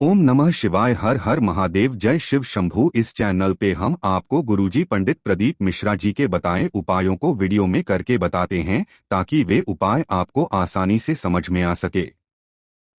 ओम नमः शिवाय। हर हर महादेव। जय शिव शंभू। इस चैनल पे हम आपको गुरुजी पंडित प्रदीप मिश्रा जी के बताए उपायों को वीडियो में करके बताते हैं ताकि वे उपाय आपको आसानी से समझ में आ सके।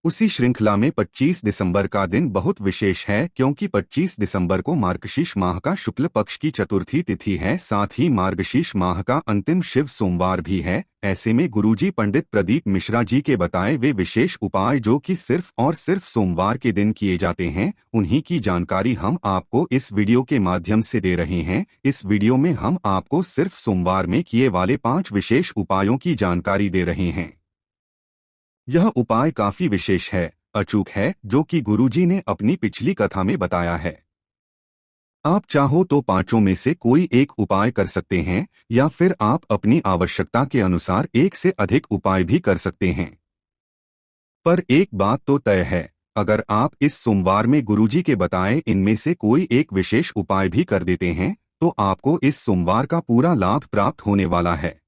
उसी श्रृंखला में 25 दिसंबर का दिन बहुत विशेष है क्योंकि 25 दिसंबर को मार्गशीर्ष माह का शुक्ल पक्ष की चतुर्थी तिथि है, साथ ही मार्गशीर्ष माह का अंतिम शिव सोमवार भी है। ऐसे में गुरुजी पंडित प्रदीप मिश्रा जी के बताए वे विशेष उपाय जो कि सिर्फ और सिर्फ सोमवार के दिन किए जाते हैं, उन्हीं की जानकारी हम आपको इस वीडियो के माध्यम से दे रहे हैं। इस वीडियो में हम आपको सिर्फ सोमवार में किए वाले 5 विशेष उपायों की जानकारी दे रहे हैं। यह उपाय काफी विशेष है, अचूक है, जो कि गुरुजी ने अपनी पिछली कथा में बताया है। आप चाहो तो पांचों में से कोई एक उपाय कर सकते हैं या फिर आप अपनी आवश्यकता के अनुसार एक से अधिक उपाय भी कर सकते हैं। पर एक बात तो तय है, अगर आप इस सोमवार में गुरुजी के बताए इनमें से कोई एक विशेष उपाय भी कर देते हैं तो आपको इस सोमवार का पूरा लाभ प्राप्त होने वाला है।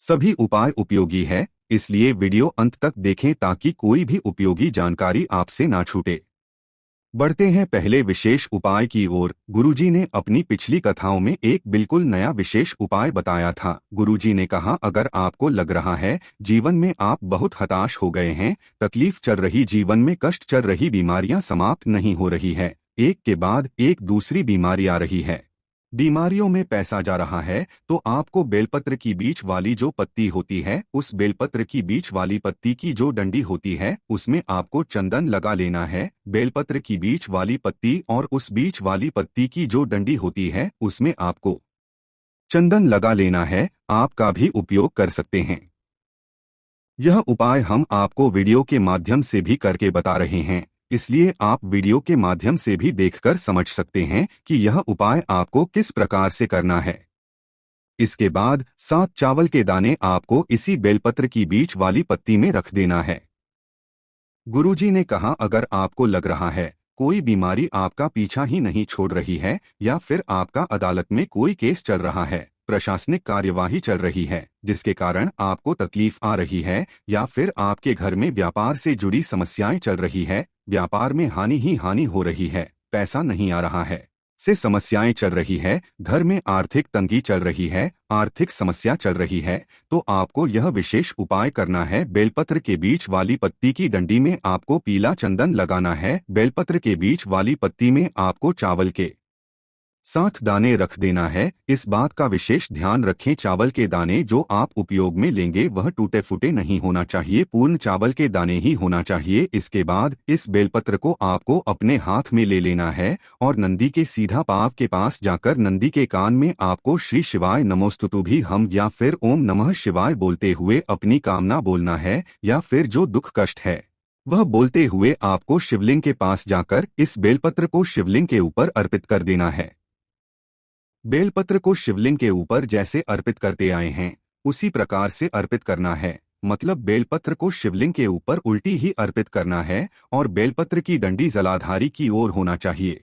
सभी उपाय उपयोगी है, इसलिए वीडियो अंत तक देखें ताकि कोई भी उपयोगी जानकारी आपसे ना छूटे। बढ़ते हैं पहले विशेष उपाय की ओर। गुरुजी ने अपनी पिछली कथाओं में एक बिल्कुल नया विशेष उपाय बताया था। गुरुजी ने कहा, अगर आपको लग रहा है जीवन में आप बहुत हताश हो गए हैं, तकलीफ चल रही, जीवन में कष्ट चल रही, बीमारियां समाप्त नहीं हो रही है, एक के बाद एक दूसरी बीमारी आ रही है, बीमारियों में पैसा जा रहा है, तो आपको बेलपत्र की बीच वाली जो पत्ती होती है, उस बेलपत्र की बीच वाली पत्ती की जो डंडी होती है उसमें आपको चंदन लगा लेना है। बेलपत्र की बीच वाली पत्ती और उस बीच वाली पत्ती की जो डंडी होती है उसमें आपको चंदन लगा लेना है। आप का भी उपयोग कर सकते हैं। यह उपाय हम आपको वीडियो के माध्यम से भी करके बता रहे हैं, इसलिए आप वीडियो के माध्यम से भी देखकर समझ सकते हैं कि यह उपाय आपको किस प्रकार से करना है। इसके बाद 7 चावल के दाने आपको इसी बेलपत्र की बीच वाली पत्ती में रख देना है। गुरुजी ने कहा, अगर आपको लग रहा है कोई बीमारी आपका पीछा ही नहीं छोड़ रही है या फिर आपका अदालत में कोई केस चल रहा है, प्रशासनिक कार्यवाही चल रही है जिसके कारण आपको तकलीफ आ रही है, या फिर आपके घर में व्यापार से जुड़ी समस्याएं चल रही है, व्यापार में हानि ही हानि हो रही है, पैसा नहीं आ रहा है, से समस्याएं चल रही है, घर में आर्थिक तंगी चल रही है, आर्थिक समस्या चल रही है, तो आपको यह विशेष उपाय करना है। बेलपत्र के बीच वाली पत्ती की डंडी में आपको पीला चंदन लगाना है। बेलपत्र के बीच वाली पत्ती में आपको चावल के 7 दाने रख देना है। इस बात का विशेष ध्यान रखें, चावल के दाने जो आप उपयोग में लेंगे वह टूटे फूटे नहीं होना चाहिए, पूर्ण चावल के दाने ही होना चाहिए। इसके बाद इस बेलपत्र को आपको अपने हाथ में ले लेना है और नंदी के सीधा पांव के पास जाकर नंदी के कान में आपको श्री शिवाय नमोस्तुते भी हम या फिर ओम नमः शिवाय बोलते हुए अपनी कामना बोलना है, या फिर जो दुख कष्ट है वह बोलते हुए आपको शिवलिंग के पास जाकर इस बेलपत्र को शिवलिंग के ऊपर अर्पित कर देना है। बेलपत्र को शिवलिंग के ऊपर जैसे अर्पित करते आए हैं उसी प्रकार से अर्पित करना है, मतलब बेलपत्र को शिवलिंग के ऊपर उल्टी ही अर्पित करना है और बेलपत्र की डंडी जलाधारी की ओर होना चाहिए।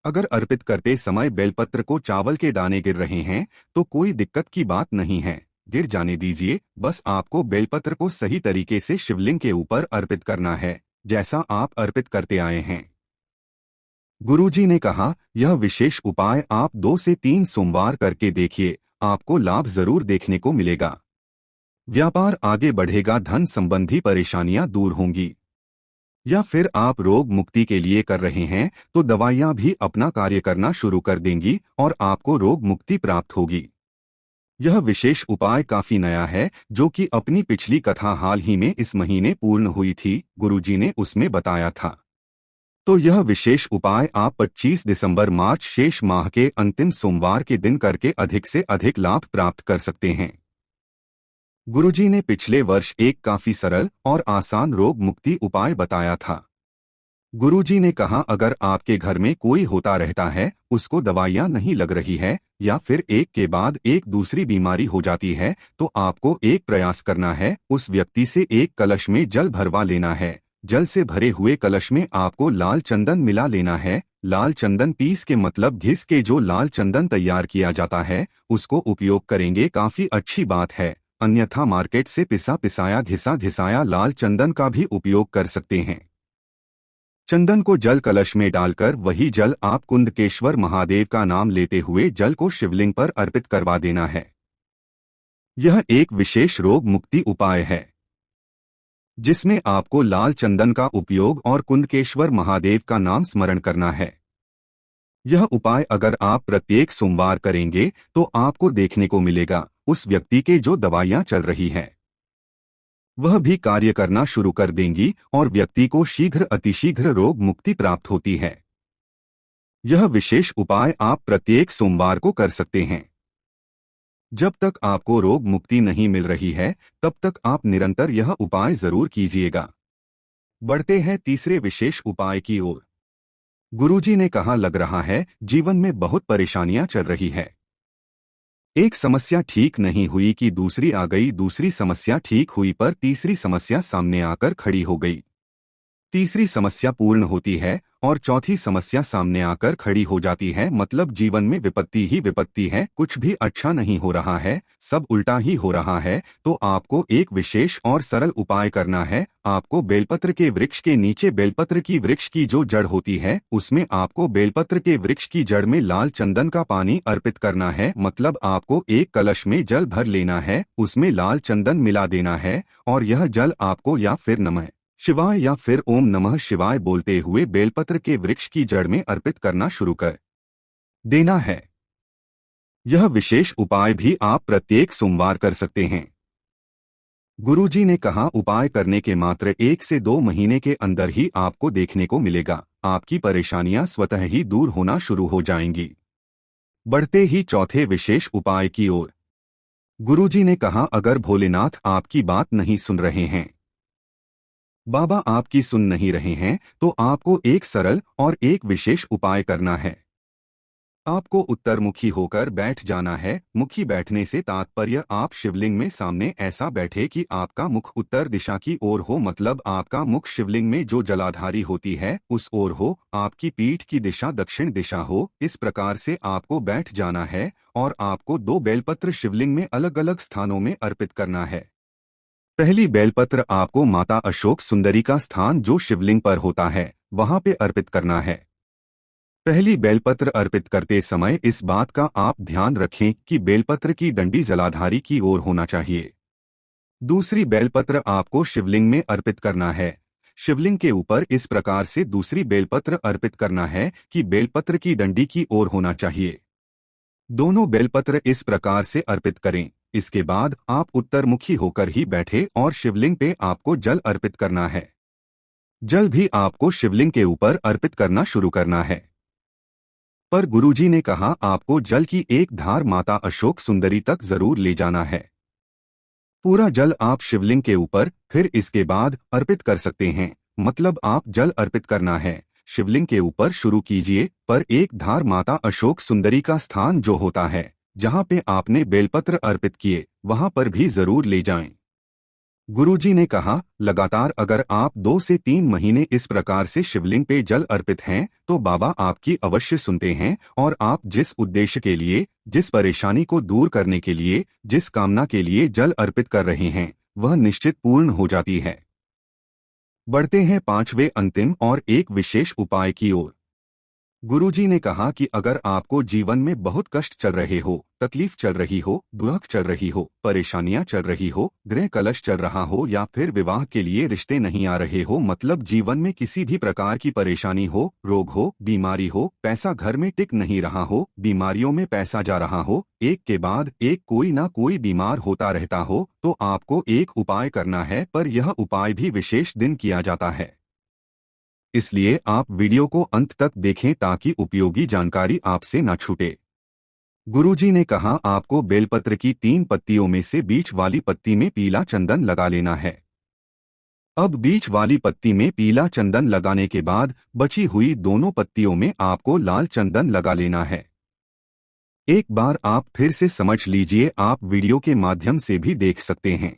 अगर अर्पित करते समय बेलपत्र को चावल के दाने गिर रहे हैं तो कोई दिक्कत की बात नहीं है, गिर जाने दीजिए, बस आपको बेलपत्र को सही तरीके से शिवलिंग के ऊपर अर्पित करना है जैसा आप अर्पित करते आए हैं। गुरुजी ने कहा, यह विशेष उपाय आप 2 से 3 सोमवार करके देखिए, आपको लाभ जरूर देखने को मिलेगा। व्यापार आगे बढ़ेगा, धन संबंधी परेशानियां दूर होंगी। या फिर आप रोग मुक्ति के लिए कर रहे हैं तो दवाइयां भी अपना कार्य करना शुरू कर देंगी और आपको रोग मुक्ति प्राप्त होगी। यह विशेष उपाय काफी नया है, जो कि अपनी पिछली कथा हाल ही में इस महीने पूर्ण हुई थी, गुरुजी ने उसमें बताया था। तो यह विशेष उपाय आप 25 दिसंबर मार्च शेष माह के अंतिम सोमवार के दिन करके अधिक से अधिक लाभ प्राप्त कर सकते हैं। गुरुजी ने पिछले वर्ष एक काफी सरल और आसान रोग मुक्ति उपाय बताया था। गुरुजी ने कहा, अगर आपके घर में कोई होता रहता है, उसको दवाइयां नहीं लग रही है या फिर एक के बाद एक दूसरी बीमारी हो जाती है, तो आपको एक प्रयास करना है, उस व्यक्ति से एक कलश में जल भरवा लेना है। जल से भरे हुए कलश में आपको लाल चंदन मिला लेना है। लाल चंदन पीस के मतलब घिस के जो लाल चंदन तैयार किया जाता है उसको उपयोग करेंगे, काफी अच्छी बात है, अन्यथा मार्केट से पिसा पिसाया घिसा घिसाया लाल चंदन का भी उपयोग कर सकते हैं। चंदन को जल कलश में डालकर वही जल आप कुंदकेश्वर महादेव का नाम लेते हुए जल को शिवलिंग पर अर्पित करवा देना है। यह एक विशेष रोग मुक्ति उपाय है जिसमें आपको लाल चंदन का उपयोग और कुंदकेश्वर महादेव का नाम स्मरण करना है। यह उपाय अगर आप प्रत्येक सोमवार करेंगे तो आपको देखने को मिलेगा उस व्यक्ति के जो दवाइयां चल रही हैं वह भी कार्य करना शुरू कर देंगी और व्यक्ति को शीघ्र अतिशीघ्र रोग मुक्ति प्राप्त होती है। यह विशेष उपाय आप प्रत्येक सोमवार को कर सकते हैं। जब तक आपको रोग मुक्ति नहीं मिल रही है तब तक आप निरंतर यह उपाय जरूर कीजिएगा। बढ़ते हैं तीसरे विशेष उपाय की ओर। गुरुजी ने कहा लग रहा है जीवन में बहुत परेशानियां चल रही है। एक समस्या ठीक नहीं हुई कि दूसरी आ गई, दूसरी समस्या ठीक हुई पर तीसरी समस्या सामने आकर खड़ी हो गई। तीसरी समस्या पूर्ण होती है और चौथी समस्या सामने आकर खड़ी हो जाती है। मतलब जीवन में विपत्ति ही विपत्ति है, कुछ भी अच्छा नहीं हो रहा है, सब उल्टा ही हो रहा है। तो आपको एक विशेष और सरल उपाय करना है। आपको बेलपत्र के वृक्ष के नीचे बेलपत्र की वृक्ष की जो जड़ होती है उसमें आपको बेलपत्र के वृक्ष की जड़ में लाल चंदन का पानी अर्पित करना है। मतलब आपको एक कलश में जल भर लेना है, उसमें लाल चंदन मिला देना है और यह जल आपको या फिर नमः शिवाय या फिर ओम नमः शिवाय बोलते हुए बेलपत्र के वृक्ष की जड़ में अर्पित करना शुरू कर देना है। यह विशेष उपाय भी आप प्रत्येक सोमवार कर सकते हैं। गुरुजी ने कहा उपाय करने के मात्र 1 से 2 महीने के अंदर ही आपको देखने को मिलेगा, आपकी परेशानियां स्वतः ही दूर होना शुरू हो जाएंगी। बढ़ते ही चौथे विशेष उपाय की ओर। गुरुजी ने कहा अगर भोलेनाथ आपकी बात नहीं सुन रहे हैं, बाबा आपकी सुन नहीं रहे हैं, तो आपको एक सरल और एक विशेष उपाय करना है। आपको उत्तरमुखी होकर बैठ जाना है। मुखी बैठने से तात्पर्य आप शिवलिंग में सामने ऐसा बैठे कि आपका मुख उत्तर दिशा की ओर हो। मतलब आपका मुख शिवलिंग में जो जलाधारी होती है उस ओर हो, आपकी पीठ की दिशा दक्षिण दिशा हो। इस प्रकार से आपको बैठ जाना है और आपको 2 बेलपत्र शिवलिंग में अलग अलग स्थानों में अर्पित करना है। पहली बेलपत्र आपको माता अशोक सुंदरी का स्थान जो शिवलिंग पर होता है वहां पे अर्पित करना है। पहली बेलपत्र अर्पित करते समय इस बात का आप ध्यान रखें कि बेलपत्र की डंडी जलाधारी की ओर होना चाहिए। दूसरी बेलपत्र आपको शिवलिंग में अर्पित करना है। शिवलिंग के ऊपर इस प्रकार से दूसरी बेलपत्र अर्पित करना है कि बेलपत्र की डंडी की ओर होना चाहिए। दोनों बेलपत्र इस प्रकार से अर्पित करें। इसके बाद आप उत्तरमुखी होकर ही बैठे और शिवलिंग पे आपको जल अर्पित करना है। जल भी आपको शिवलिंग के ऊपर अर्पित करना शुरू करना है। पर गुरुजी ने कहा आपको जल की एक धार माता अशोक सुंदरी तक जरूर ले जाना है। पूरा जल आप शिवलिंग के ऊपर फिर इसके बाद अर्पित कर सकते हैं। मतलब आप जल अर्पित करना है, शिवलिंग के ऊपर शुरू कीजिए, पर एक धार माता अशोक सुंदरी का स्थान जो होता है जहां पे आपने बेलपत्र अर्पित किए वहां पर भी जरूर ले जाएं। गुरुजी ने कहा लगातार अगर आप 2 से 3 महीने इस प्रकार से शिवलिंग पे जल अर्पित हैं तो बाबा आपकी अवश्य सुनते हैं और आप जिस उद्देश्य के लिए, जिस परेशानी को दूर करने के लिए, जिस कामना के लिए जल अर्पित कर रहे हैं वह निश्चित पूर्ण हो जाती है। बढ़ते हैं 5वें अंतिम और एक विशेष उपाय की ओर। गुरुजी ने कहा कि अगर आपको जीवन में बहुत कष्ट चल रहे हो, तकलीफ चल रही हो, दुख चल रही हो, परेशानियां चल रही हो, गृह कलश चल रहा हो या फिर विवाह के लिए रिश्ते नहीं आ रहे हो, मतलब जीवन में किसी भी प्रकार की परेशानी हो, रोग हो, बीमारी हो, पैसा घर में टिक नहीं रहा हो, बीमारियों में पैसा जा रहा हो, एक के बाद एक कोई ना कोई बीमार होता रहता हो, तो आपको एक उपाय करना है। पर यह उपाय भी विशेष दिन किया जाता है, इसलिए आप वीडियो को अंत तक देखें ताकि उपयोगी जानकारी आपसे न छूटे। गुरुजी ने कहा आपको बेलपत्र की 3 पत्तियों में से बीच वाली पत्ती में पीला चंदन लगा लेना है। अब बीच वाली पत्ती में पीला चंदन लगाने के बाद बची हुई दोनों पत्तियों में आपको लाल चंदन लगा लेना है। एक बार आप फिर से समझ लीजिए, आप वीडियो के माध्यम से भी देख सकते हैं।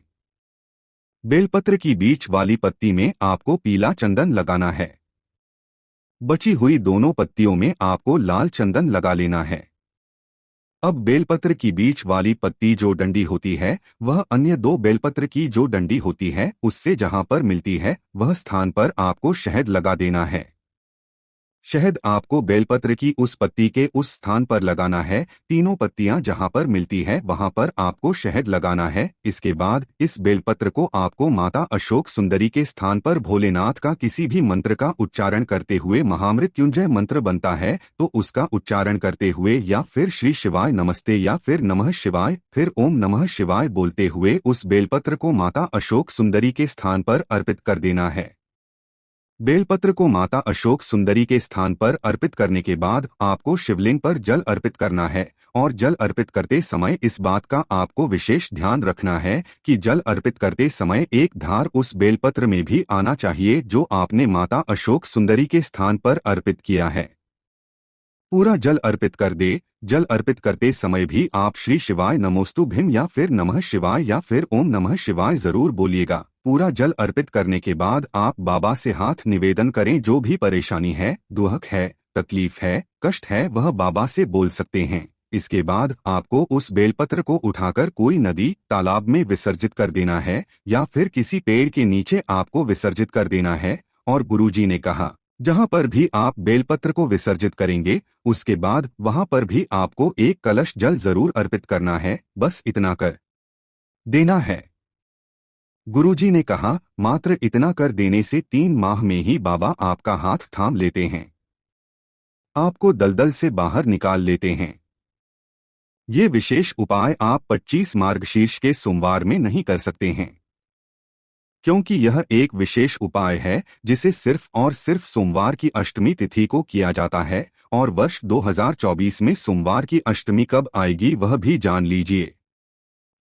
बेलपत्र की बीच वाली पत्ती में आपको पीला चंदन लगाना है। बची हुई दोनों पत्तियों में आपको लाल चंदन लगा लेना है। अब बेलपत्र की बीच वाली पत्ती जो डंडी होती है वह अन्य 2 बेलपत्र की जो डंडी होती है उससे जहां पर मिलती है वह स्थान पर आपको शहद लगा देना है। शहद आपको बेलपत्र की उस पत्ती के उस स्थान पर लगाना है। तीनों पत्तियां जहां पर मिलती है वहां पर आपको शहद लगाना है। इसके बाद इस बेलपत्र को आपको माता अशोक सुंदरी के स्थान पर भोलेनाथ का किसी भी मंत्र का उच्चारण करते हुए, महामृत्युंजय मंत्र बनता है तो उसका उच्चारण करते हुए, या फिर श्री शिवाय नमस्ते या फिर नमः शिवाय, फिर ओम नमः शिवाय बोलते हुए उस बेलपत्र को माता अशोक सुंदरी के स्थान पर अर्पित कर देना है। बेलपत्र को माता अशोक सुंदरी के स्थान पर अर्पित करने के बाद आपको शिवलिंग पर जल अर्पित करना है। और जल अर्पित करते समय इस बात का आपको विशेष ध्यान रखना है कि जल अर्पित करते समय एक धार उस बेलपत्र में भी आना चाहिए जो आपने माता अशोक सुंदरी के स्थान पर अर्पित किया है। पूरा जल अर्पित कर दे। जल अर्पित करते समय भी आप श्री शिवाय नमोस्तु भीम या फिर नमः शिवाय या फिर ओम नमः शिवाय जरूर बोलिएगा। पूरा जल अर्पित करने के बाद आप बाबा से हाथ निवेदन करें। जो भी परेशानी है, दुख है, तकलीफ है, कष्ट है, वह बाबा से बोल सकते हैं। इसके बाद आपको उस बेलपत्र को उठाकर कोई नदी, तालाब में विसर्जित कर देना है या फिर किसी पेड़ के नीचे आपको विसर्जित कर देना है। और गुरुजी ने कहा, जहां पर भी आप बेलपत्र को विसर्जित करेंगे उसके बाद वहां पर भी आपको एक कलश जल जरूर अर्पित करना है। बस इतना कर देना है। गुरुजी ने कहा, मात्र इतना कर देने से 3 माह में ही बाबा आपका हाथ थाम लेते हैं, आपको दलदल से बाहर निकाल लेते हैं। ये विशेष उपाय आप 25 मार्गशीर्ष के सोमवार में नहीं कर सकते हैं, क्योंकि यह एक विशेष उपाय है जिसे सिर्फ और सिर्फ सोमवार की अष्टमी तिथि को किया जाता है। और वर्ष 2024 में सोमवार की अष्टमी कब आएगी वह भी जान लीजिए।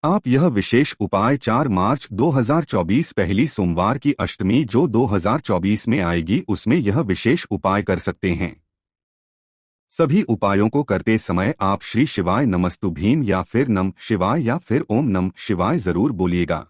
आप यह विशेष उपाय 4 मार्च 2024 पहली सोमवार की अष्टमी जो 2024 में आएगी उसमें यह विशेष उपाय कर सकते हैं। सभी उपायों को करते समय आप श्री शिवाय नमस्तु भीम या फिर नम शिवाय या फिर ओम नम शिवाय जरूर बोलिएगा।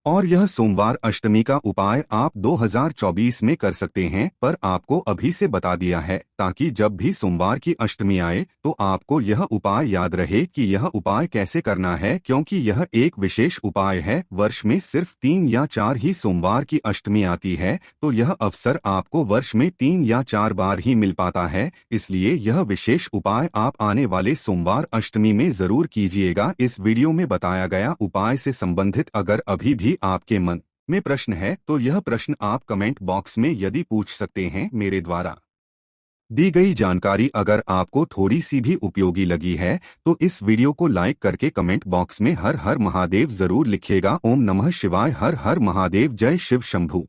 और यह सोमवार अष्टमी का उपाय आप 2024 में कर सकते हैं, पर आपको अभी से बता दिया है ताकि जब भी सोमवार की अष्टमी आए तो आपको यह उपाय याद रहे कि यह उपाय कैसे करना है, क्योंकि यह एक विशेष उपाय है। वर्ष में सिर्फ 3 या 4 ही सोमवार की अष्टमी आती है, तो यह अवसर आपको वर्ष में 3 या 4 बार ही मिल पाता है। इसलिए यह विशेष उपाय आप आने वाले सोमवार अष्टमी में जरूर कीजिएगा। इस वीडियो में बताया गया उपाय से संबंधित अगर अभी भी आपके मन में प्रश्न है तो यह प्रश्न आप कमेंट बॉक्स में यदि पूछ सकते हैं। मेरे द्वारा दी गई जानकारी अगर आपको थोड़ी सी भी उपयोगी लगी है तो इस वीडियो को लाइक करके कमेंट बॉक्स में हर हर महादेव जरूर लिखिएगा। ओम नमः शिवाय, हर हर महादेव, जय शिव शंभू।